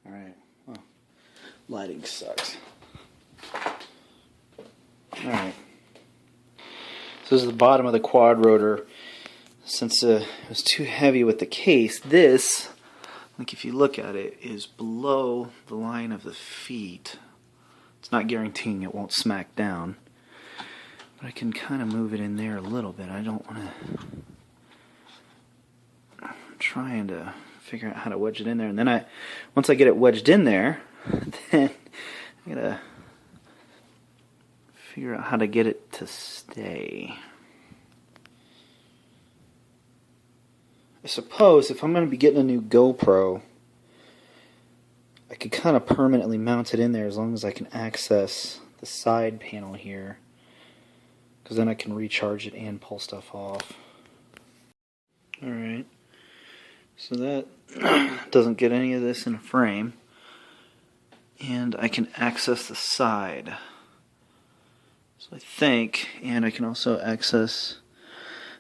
Alright, well, lighting sucks. Alright, so this is the bottom of the Quadrotor. Since it was too heavy with the case, this, like if you look at it, is below the line of the feet. It's not guaranteeing it won't smack down, but I can kind of move it in there a little bit. I don't want to... I'm trying to figure out how to wedge it in there, and then once I get it wedged in there, then I gotta figure out how to get it to stay. I suppose if I'm going to be getting a new GoPro, I could kind of permanently mount it in there as long as I can access the side panel here, because then I can recharge it and pull stuff off. Alright, so that doesn't get any of this in a frame, and I can access the side. So I think, and I can also access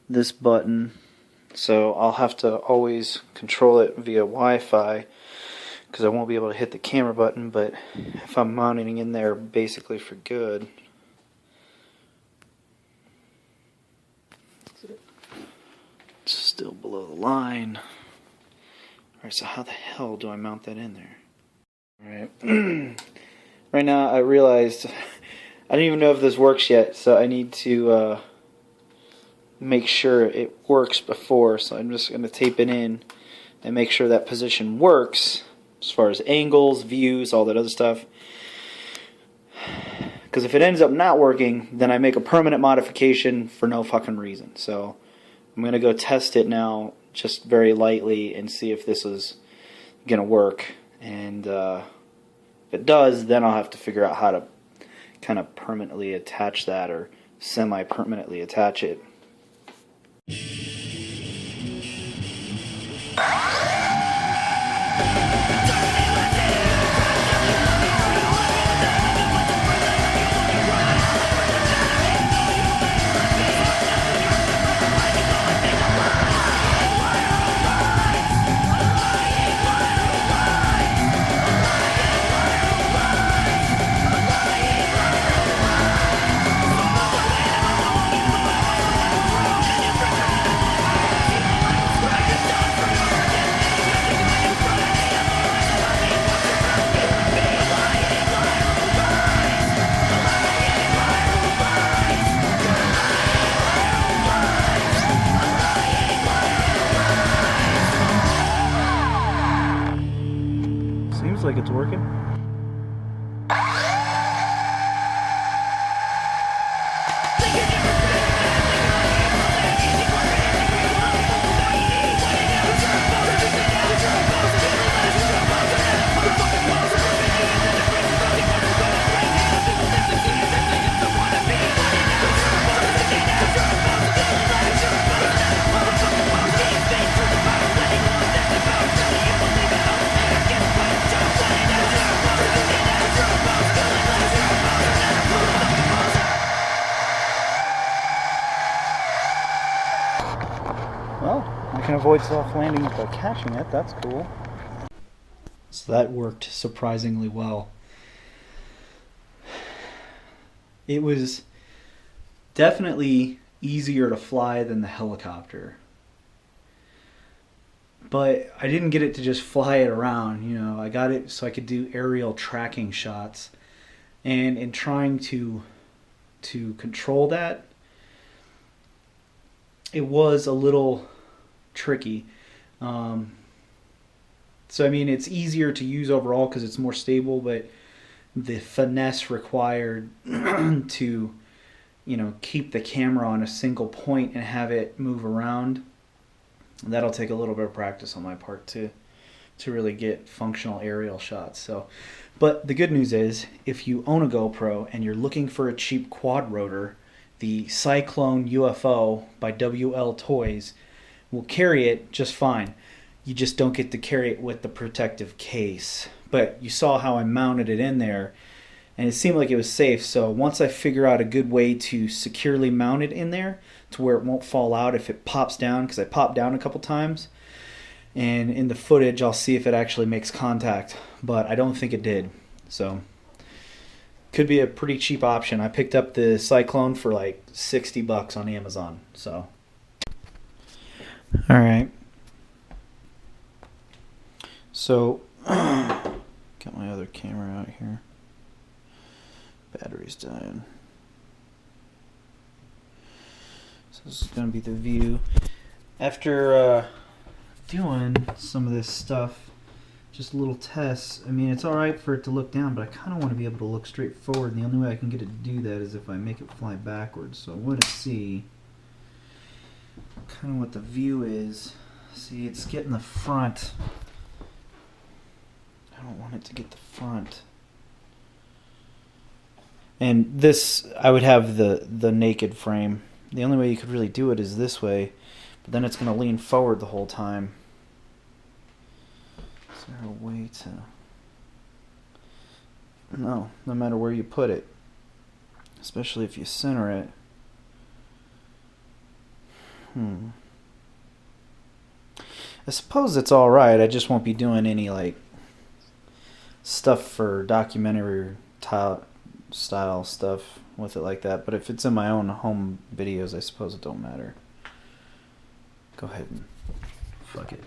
this button. So I'll have to always control it via Wi-Fi because I won't be able to hit the camera button, but if I'm mounting in there basically for good. It's still below the line. Alright, so how the hell do I mount that in there? Alright. Right now I realized I don't even know if this works yet, so I need to make sure it works before, so I'm just going to tape it in and make sure that position works as far as angles, views, all that other stuff. Because if it ends up not working, then I make a permanent modification for no fucking reason. So I'm going to go test it now just very lightly and see if this is going to work. And if it does, then I'll have to figure out how to kind of permanently attach that or semi-permanently attach it. Seems like it's working. Well, I can avoid soft landing by catching it. That's cool. So that worked surprisingly well. It was definitely easier to fly than the helicopter. But I didn't get it to just fly it around, you know. I got it so I could do aerial tracking shots. And in trying to control that, it was a little tricky. So I mean, it's easier to use overall because it's more stable, but the finesse required to, you know, keep the camera on a single point and have it move around, that'll take a little bit of practice on my part to really get functional aerial shots. So, but the good news is, if you own a GoPro and you're looking for a cheap Quadrotor, the Cyclone UFO by WL Toys will carry it just fine. You just don't get to carry it with the protective case. But you saw how I mounted it in there, and it seemed like it was safe. So once I figure out a good way to securely mount it in there to where it won't fall out if it pops down, because I popped down a couple times, and in the footage I'll see if it actually makes contact, but I don't think it did. So could be a pretty cheap option. I picked up the Cyclone for like $60 on Amazon. So all right, so got my other camera out here. Battery's dying. So this is going to be the view. After doing some of this stuff, just little tests, I mean, it's alright for it to look down, but I kind of want to be able to look straight forward, and the only way I can get it to do that is if I make it fly backwards. So I want to see kind of what the view is. See, it's getting the front. I don't want it to get the front. And this, I would have the naked frame. The only way you could really do it is this way, but then it's going to lean forward the whole time. Is there a way to... No matter where you put it, especially if you center it. I suppose it's alright, I just won't be doing any like stuff for documentary style stuff with it like that, but if it's in my own home videos, I suppose it don't matter. Go ahead and fuck it.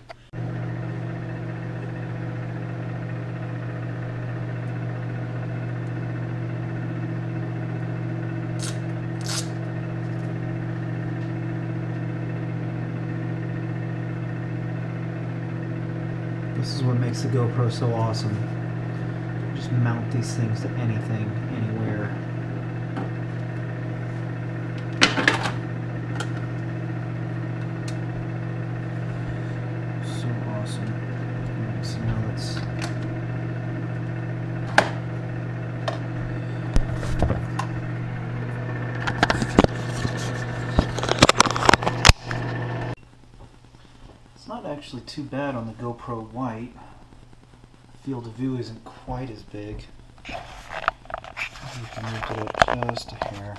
This is what makes the GoPro so awesome. Just mount these things to anything, anywhere. So awesome. Alright, so now let's... It's not actually too bad on the GoPro White. Field of view isn't quite as big. You can move it up just a hair.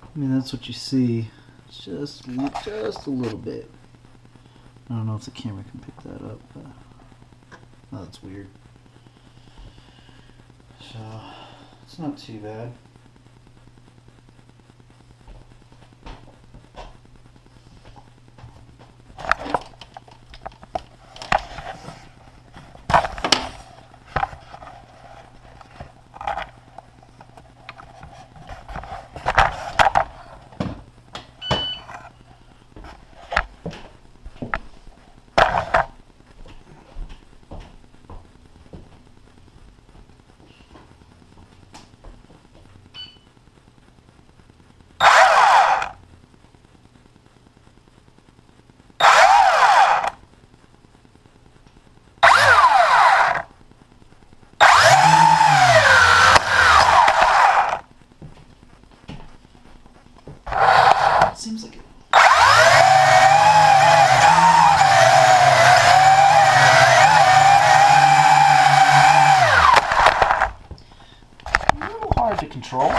I mean, that's what you see. It's just a little bit. I don't know if the camera can pick that up. Oh, that's weird. So, it's not too bad. Seems like it. A little hard to control.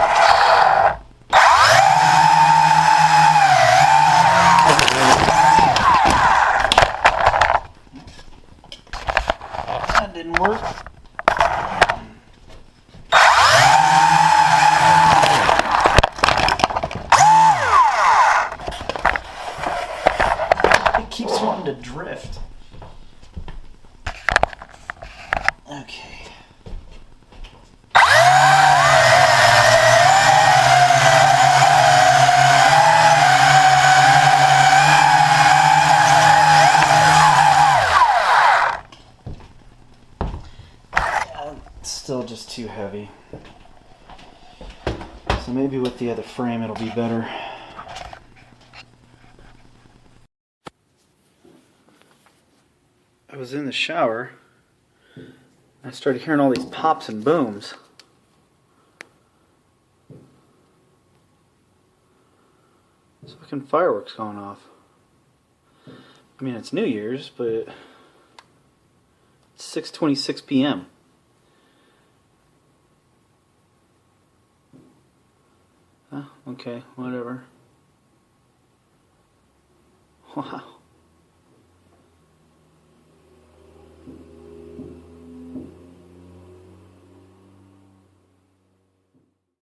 That didn't work. Keeps wanting to drift. Okay. It's still just too heavy. So maybe with the other frame it'll be better. I was in the shower, I started hearing all these pops and booms. It's fucking fireworks going off. I mean, it's New Year's, but it's 6:26 p.m. Okay, whatever. Wow.